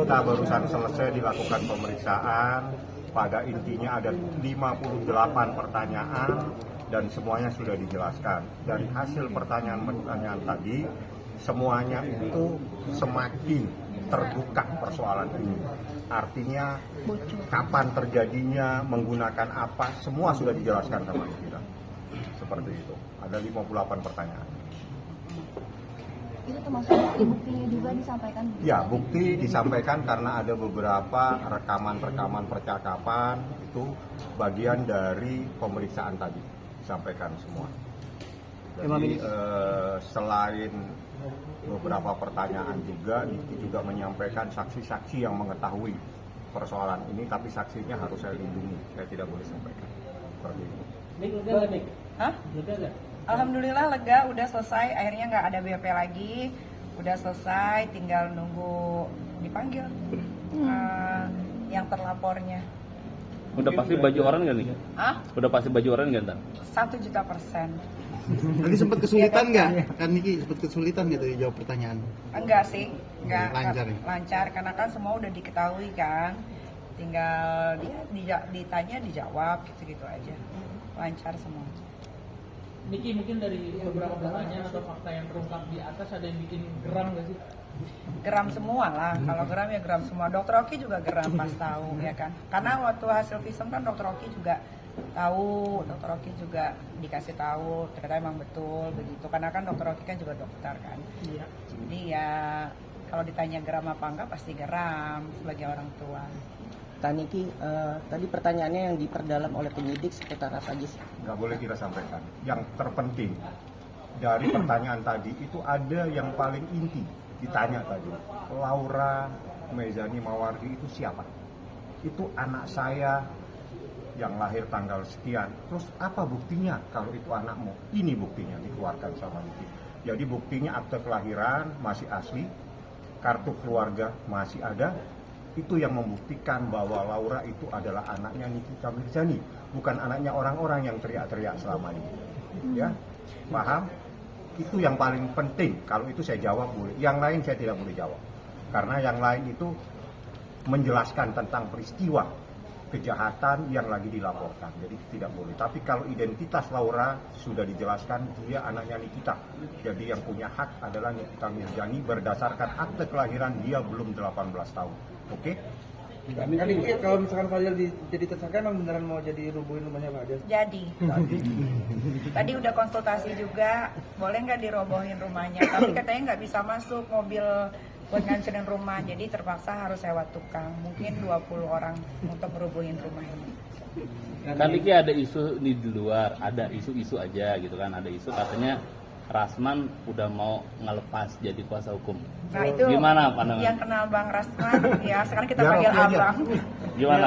Kita barusan selesai dilakukan pemeriksaan, pada intinya ada 58 pertanyaan dan semuanya sudah dijelaskan. Dari hasil pertanyaan-pertanyaan tadi, semuanya itu semakin terbuka persoalan ini. Artinya kapan terjadinya, menggunakan apa, semua sudah dijelaskan sama kita. Seperti itu, ada 58 pertanyaan. Itu termasuk bukti-buktinya juga disampaikan? Ya, bukti disampaikan karena ada beberapa rekaman-rekaman percakapan, itu bagian dari pemeriksaan tadi, disampaikan semua. Jadi selain beberapa pertanyaan juga, Niki juga menyampaikan saksi-saksi yang mengetahui persoalan ini, tapi saksinya harus saya lindungi, saya tidak boleh sampaikan. Seperti itu. Nik, lega nggak, Nik? Hah? Lega nggak? Alhamdulillah lega, udah selesai, akhirnya nggak ada BP lagi, udah selesai, tinggal nunggu dipanggil yang terlapornya. Udah pasti baju orang nggak nih? Ah, Udah pasti baju orang nggak ntar? 1.000.000%. Tadi sempat kesulitan nggak? Kan Niki sempat kesulitan gitu jawab pertanyaan. Enggak sih, enggak Lancar ya? lancar karena kan semua udah diketahui kan, tinggal dia ditanya dijawab gitu-gitu aja, lancar semua. Niki, mungkin dari beberapa pertanyaan atau fakta yang terungkap di atas ada yang bikin geram nggak sih? Geram semua lah, kalau geram ya geram semua. Dokter Oki juga geram pas tahu ya kan, karena waktu hasil visum kan Dokter Oki juga tahu, Dokter Oki juga dikasih tahu ternyata emang betul begitu, karena kan Dokter Oki kan juga dokter kan. Iya. Jadi ya kalau ditanya geram apa enggak pasti geram sebagai orang tua. Niki, tadi pertanyaannya yang diperdalam oleh penyidik seputar apa aja sih? Nggak boleh kita sampaikan. Yang terpenting dari pertanyaan tadi itu ada yang paling inti ditanya tadi. Laura Mezani Mawardi itu siapa? Itu anak saya yang lahir tanggal sekian. Terus apa buktinya kalau itu anakmu? Ini buktinya dikeluarkan sama Niki. Jadi buktinya akte kelahiran masih asli, kartu keluarga masih ada. Itu yang membuktikan bahwa Laura itu adalah anaknya Nikita Mirzani, bukan anaknya orang-orang yang teriak-teriak selama ini. Ya, paham? Itu yang paling penting. Kalau itu saya jawab boleh, yang lain saya tidak boleh jawab. Karena yang lain itu menjelaskan tentang peristiwa kejahatan yang lagi dilaporkan, jadi tidak boleh. Tapi kalau identitas Laura sudah dijelaskan, dia anaknya Nikita. Jadi yang punya hak adalah Nikita Mirzani berdasarkan akte kelahiran dia belum 18 tahun. Oke? Kalau misalkan Fadil jadi tersangka, emang beneran mau jadi rubuhin rumahnya Pak Adil? Jadi tadi udah konsultasi juga, boleh nggak dirobohin rumahnya, tapi katanya nggak bisa masuk mobil buat ngancurin rumah, jadi terpaksa harus sewa tukang, mungkin 20 orang untuk merubuhin rumah ini. Kan Niki ada isu di luar, ada isu-isu aja gitu kan, ada isu katanya Rasman udah mau ngelepas jadi kuasa hukum. Nah itu gimana pandangan? yang kenal Bang Rasman, ya sekarang kita panggil Abang. Gimana?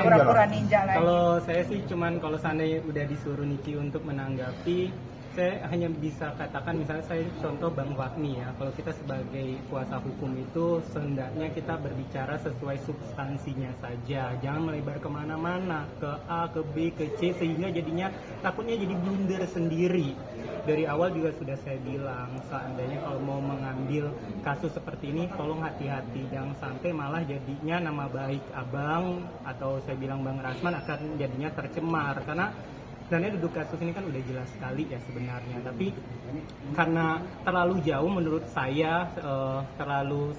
Pura-pura ninja lagi. Kalau saya sih cuman kalau seandainya udah disuruh Niki untuk menanggapi, saya hanya bisa katakan misalnya saya contoh Bang Fahmi ya, kalau kita sebagai kuasa hukum itu sehendaknya kita berbicara sesuai substansinya saja, jangan melebar kemana-mana, ke A, ke B, ke C, sehingga jadinya takutnya jadi blunder sendiri. Dari awal juga sudah saya bilang, seandainya kalau mau mengambil kasus seperti ini, tolong hati-hati, jangan sampai malah jadinya nama baik Abang atau saya bilang Bang Rasman akan jadinya tercemar, karena sebenarnya duduk kasus ini kan udah jelas sekali ya sebenarnya, tapi karena terlalu jauh menurut saya, terlalu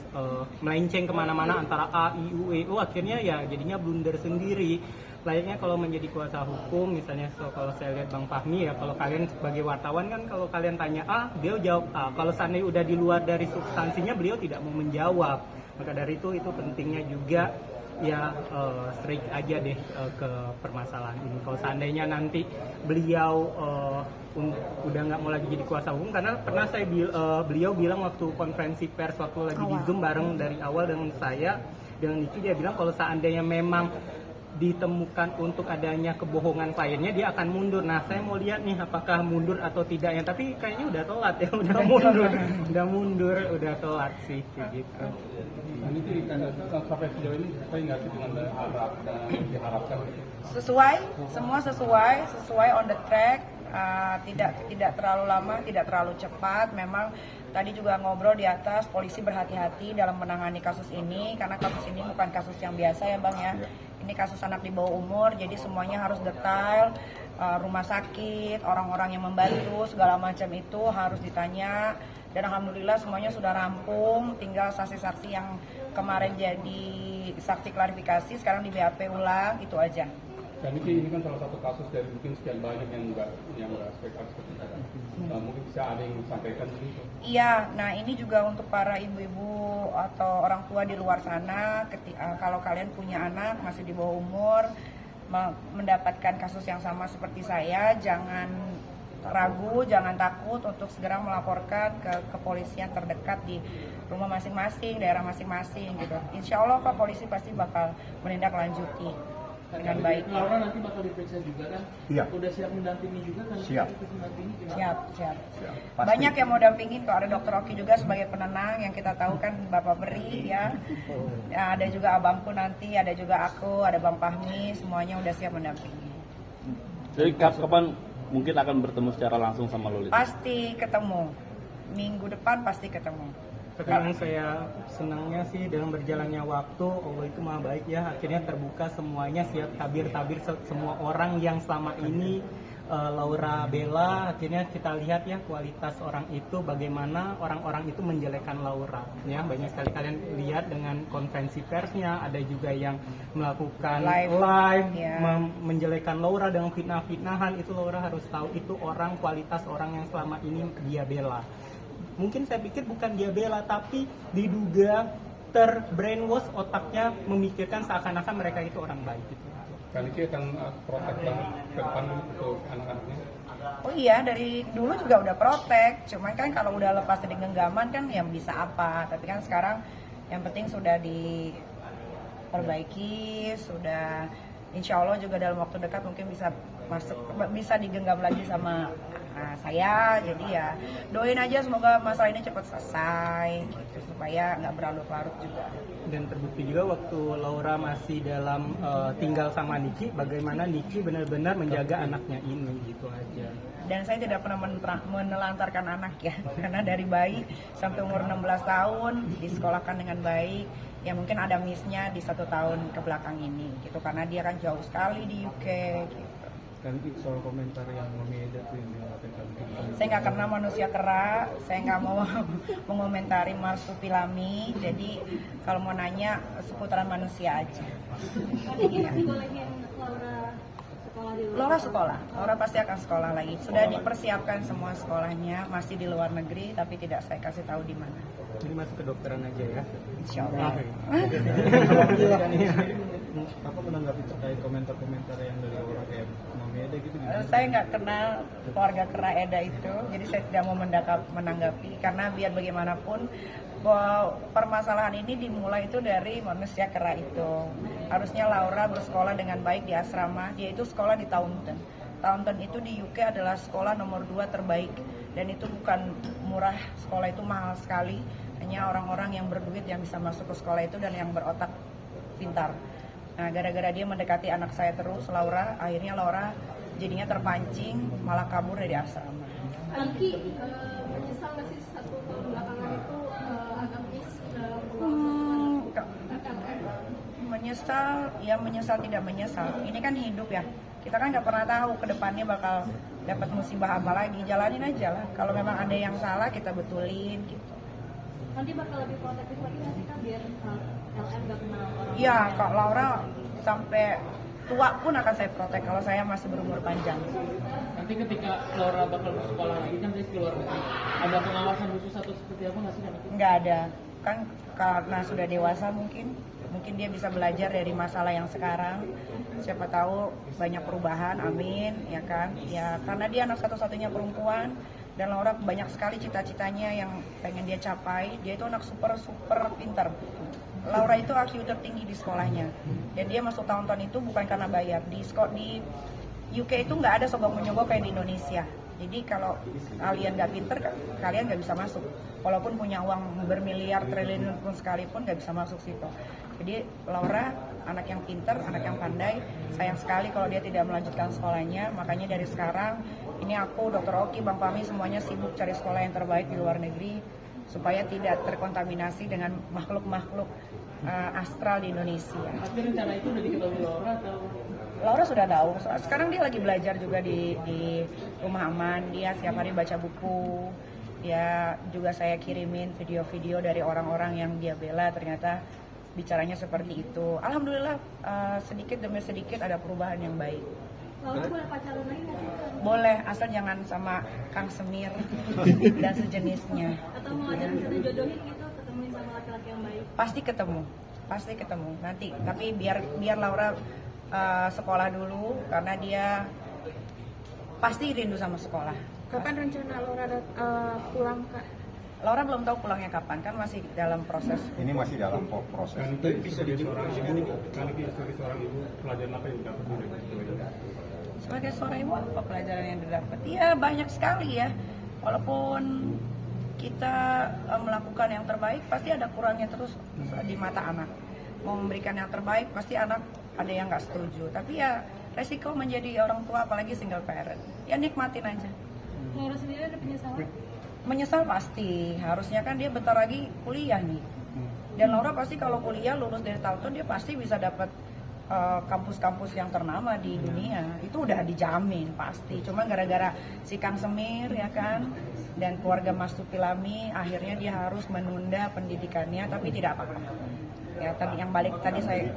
melenceng kemana-mana antara A, I, U, E, O, akhirnya ya jadinya blunder sendiri. Layaknya kalau menjadi kuasa hukum, misalnya kalau saya lihat Bang Fahmi ya, kalau kalian sebagai wartawan kan kalau kalian tanya A, beliau jawab A, kalau seandainya udah di luar dari substansinya beliau tidak mau menjawab. Maka dari itu pentingnya juga ya strike aja deh ke permasalahan ini. Kalau seandainya nanti beliau udah nggak mau lagi jadi kuasa hukum, karena pernah saya beliau bilang waktu konferensi pers waktu lagi di Zoom bareng dari awal dengan saya dengan Niki, dia bilang kalau seandainya memang ditemukan untuk adanya kebohongan kliennya, dia akan mundur. Nah, saya mau lihat nih apakah mundur atau tidaknya. Tapi kayaknya udah telat ya, udah telat sih kayak gitu. Ini sampai sejauh ini sesuai nggak sih dengan diharapkan? Semua sesuai on the track. Tidak terlalu lama, tidak terlalu cepat. Memang tadi juga ngobrol di atas, polisi berhati-hati dalam menangani kasus ini karena kasus ini bukan kasus yang biasa ya Bang ya. Ini kasus anak di bawah umur, jadi semuanya harus detail. Rumah sakit, orang-orang yang membantu, segala macam itu harus ditanya. Dan alhamdulillah semuanya sudah rampung, tinggal saksi-saksi yang kemarin jadi saksi klarifikasi sekarang di BAP ulang, itu aja. Dan ini kan salah satu kasus dari mungkin sekian banyak yang nggak spektakuler seperti itu. Mungkin bisa ada yang disampaikan gitu. Iya, nah ini juga untuk para ibu-ibu atau orang tua di luar sana, kalau kalian punya anak masih di bawah umur, mendapatkan kasus yang sama seperti saya, jangan ragu, jangan takut untuk segera melaporkan ke kepolisian terdekat di rumah masing-masing, daerah masing-masing gitu. Insya Allah Pak, polisi pasti bakal menindaklanjuti dengan baik. Laura nanti bakal diperiksa juga kan? Iya. Udah siap mendampingi juga kan? Siap. Siap. Pasti. Banyak yang mau dampingin, kok ada Dokter Oki juga sebagai penenang yang kita tahu kan Bapak Beri ya. Ya, ada juga abangku nanti, ada juga aku, ada Bang Fahmi, semuanya udah siap mendampingi. Jadi kapan mungkin akan bertemu secara langsung sama Lolita? Pasti ketemu. Minggu depan pasti ketemu. Sekarang saya senangnya sih dalam berjalannya waktu, Allah itu maha baik ya, akhirnya terbuka semuanya, siap tabir-tabir semua orang yang selama ini Laura bela, akhirnya kita lihat ya kualitas orang itu, bagaimana orang-orang itu menjelekkan Laura ya. Banyak sekali kalian lihat dengan konferensi persnya, ada juga yang melakukan live ya. Menjelekkan Laura dengan fitnah-fitnahan. Itu Laura harus tahu itu orang, kualitas orang yang selama ini dia bela. Mungkin saya pikir bukan dia bela, tapi diduga terbrainwash otaknya, memikirkan seakan-akan mereka itu orang baik gitu. Kali ini akan protek banget ke depan untuk anak-anaknya. Oh iya, dari dulu juga udah protek. Cuman kan kalau udah lepas dari genggaman kan yang bisa apa. Tapi kan sekarang yang penting sudah diperbaiki, sudah insya Allah juga dalam waktu dekat mungkin bisa digenggam lagi sama saya. Jadi ya doain aja semoga masalah ini cepat selesai gitu, supaya nggak berlarut-larut juga. Dan terbukti juga waktu Laura masih dalam tinggal sama Niki, bagaimana Niki benar-benar menjaga anaknya ini gitu aja. Dan saya tidak pernah menelantarkan anak ya, karena dari bayi sampai umur 16 tahun disekolahkan dengan baik. Ya mungkin ada miss-nya di 1 tahun ke belakang ini gitu, karena dia kan jauh sekali di UK gitu. Kan soal komentar yang Mami Eda tuh yang mengatakan Saya nggak kenal manusia kera, saya nggak mau mengomentari marsupilami. Jadi kalau mau nanya seputaran manusia aja. Laura sekolah, Laura pasti akan sekolah lagi. Sudah dipersiapkan semua sekolahnya, masih di luar negeri, tapi tidak saya kasih tahu di mana. Ini masuk ke dokteran aja ya. Insya Allah. apa menanggapi terkait komentar-komentar yang dari orang kayak Mami Eda gitu? Saya nggak kenal keluarga kera Eda itu, jadi saya tidak mau menanggapi karena biar bagaimanapun bahwa permasalahan ini dimulai itu dari manusia kera itu. Harusnya Laura bersekolah dengan baik di asrama. Dia itu sekolah di Taunton. Taunton itu di UK adalah sekolah nomor 2 terbaik, dan itu bukan murah, sekolah itu mahal sekali. Hanya orang-orang yang berduit yang bisa masuk ke sekolah itu dan yang berotak pintar. Nah, gara-gara dia mendekati anak saya terus, Laura, akhirnya Laura jadinya terpancing, malah kabur dari asrama. Angki, menyesal nggak sih 1 tahun belakangan itu agak miss Menyesal, ya menyesal tidak menyesal. Ini kan hidup ya. Kita kan nggak pernah tahu ke depannya bakal dapat musibah apa lagi. Jalanin aja lah. Kalau memang ada yang salah, kita betulin gitu. nanti bakal lebih protektif lagi nggak sih Kak, biar LM nggak kenal orang? Iya, Kak Laura sampai tua pun akan saya protek kalau saya masih berumur panjang. Nanti ketika Laura bakal bersekolah lagi kan dia keluar negeri, ada pengawasan khusus atau seperti apa nggak sih? Nggak ada, kan karena sudah dewasa mungkin dia bisa belajar dari masalah yang sekarang. Siapa tahu banyak perubahan, amin, ya kan? Ya karena dia anak satu-satunya perempuan dan Laura banyak sekali cita-citanya yang pengen dia capai. Dia itu anak super pintar, Laura itu IQ tertinggi di sekolahnya, dan dia masuk tahun-tahun itu bukan karena bayar. Di UK itu nggak ada sogok menyogok kayak di Indonesia. Jadi kalau kalian nggak pinter, kalian nggak bisa masuk. Walaupun punya uang bermiliar triliun pun sekalipun nggak bisa masuk situ. Jadi Laura anak yang pinter, anak yang pandai. Sayang sekali kalau dia tidak melanjutkan sekolahnya. Makanya dari sekarang ini aku, Dr. Oki, Bang Fahmi semuanya sibuk cari sekolah yang terbaik di luar negeri supaya tidak terkontaminasi dengan makhluk-makhluk astral di Indonesia. Tapi rencana itu udah diketahui Laura atau? Laura sudah tahu. Sekarang dia lagi belajar juga di Rumah Aman. Dia setiap hari baca buku. Dia juga saya kirimin video-video dari orang-orang yang dia bela. Ternyata bicaranya seperti itu. Alhamdulillah sedikit demi sedikit ada perubahan yang baik. Laura boleh pacaran lagi nggak sih? Boleh, asal jangan sama Kang Semir dan sejenisnya. Atau mau ada misalnya jodohin gitu, ketemuin sama laki-laki yang baik? Pasti ketemu nanti. Tapi biar Laura sekolah dulu karena dia pasti rindu sama sekolah. Kapan rencana Laura pulang, Kak? Laura belum tahu pulangnya kapan, kan masih dalam proses. Ini masih dalam proses. Kan itu bisa jadi seorang ibu, sebagai seorang ibu, pelajaran apa yang didapat dari Sebagai seorang ibu apa pelajaran yang didapat? Iya banyak sekali ya. Walaupun kita melakukan yang terbaik, pasti ada kurangnya terus di mata anak. Mau memberikan yang terbaik, pasti anak ada yang nggak setuju. Tapi ya resiko menjadi orang tua, apalagi single parent. Ya nikmatin aja. Laura sendiri ada penyesalan? Menyesal pasti. Harusnya kan dia bentar lagi kuliah nih. Dan Laura pasti kalau kuliah lulus dari tahun dia pasti bisa dapat kampus-kampus yang ternama di dunia. Itu udah dijamin pasti. Cuma gara-gara si Kang Semir ya kan dan keluarga Mas Tupilami akhirnya dia harus menunda pendidikannya, tapi tidak apa-apa. Ya tadi yang balik tadi saya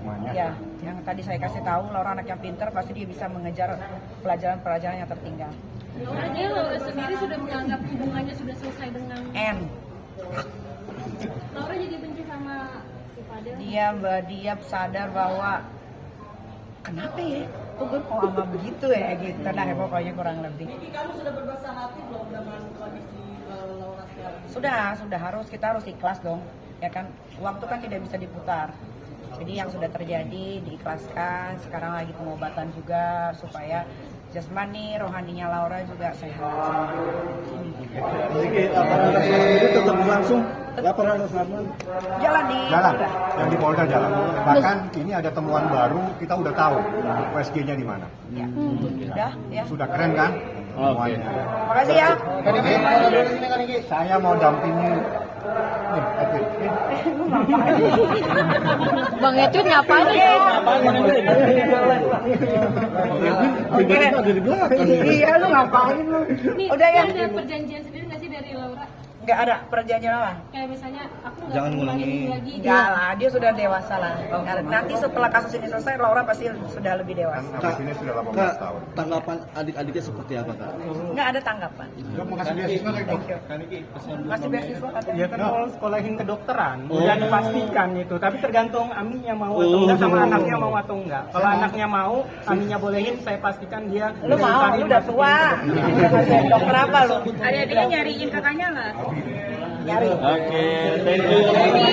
yang tadi saya kasih tahu, Laura anak yang pintar, pasti dia bisa mengejar pelajaran-pelajaran yang tertinggal. Laura sendiri sudah menganggap hubungannya sudah selesai dengan Laura jadi benci sama si Fadel. Dia sadar bahwa kenapa ya? Kok gue kok sama begitu ya gitu. Nah pokoknya kurang lebih. Kamu sudah berbesar hati belum dengan kondisi Laura sekarang? Sudah harus kita harus ikhlas dong. Ya kan waktu kan tidak bisa diputar. Jadi yang sudah terjadi diikhlaskan. Sekarang lagi pengobatan juga supaya jasmani, rohaninya Laura juga sehat. Jadi tetap berlangsung. Laporan atas nama Jalan yang di Polda jalan. Bahkan ini ada temuan baru, kita udah tahu USG-nya di mana. Ya. Udah ya. Sudah keren kan? Oke. Makasih ya. Saya mau dampingi. Bang Edwin ngapain? Oke. Iya lu ngapain lu? Udah ya. Ada perjanjian sendiri nggak sih dari Laura? Nggak ada perjanjian apa? Kayak misalnya aku nggak Jangan ngulangin ngulangi. ini lagi. Enggak lah, dia sudah dewasa lah. Nanti setelah kasus ini selesai, Laura pasti sudah lebih Kan dewasa. habis ini sudah 18 Kak, tahun. tanggapan adik-adiknya seperti apa Kak? Nggak ada tanggapan. Dok, mau kasih beasiswa lagi, Dok? Masih beasiswa katanya. Ya kan mau sekolahin kedokteran, udah dipastikan itu. Tapi tergantung Aminya mau atau enggak sama anaknya mau atau enggak. Kalau anaknya mau, Aminya bolehin, saya pastikan dia. Lu mau, lu udah tua. Masih dokter apa lu? Adik-adiknya nyariin kakaknya nggak? Nyari. Oke, thank you.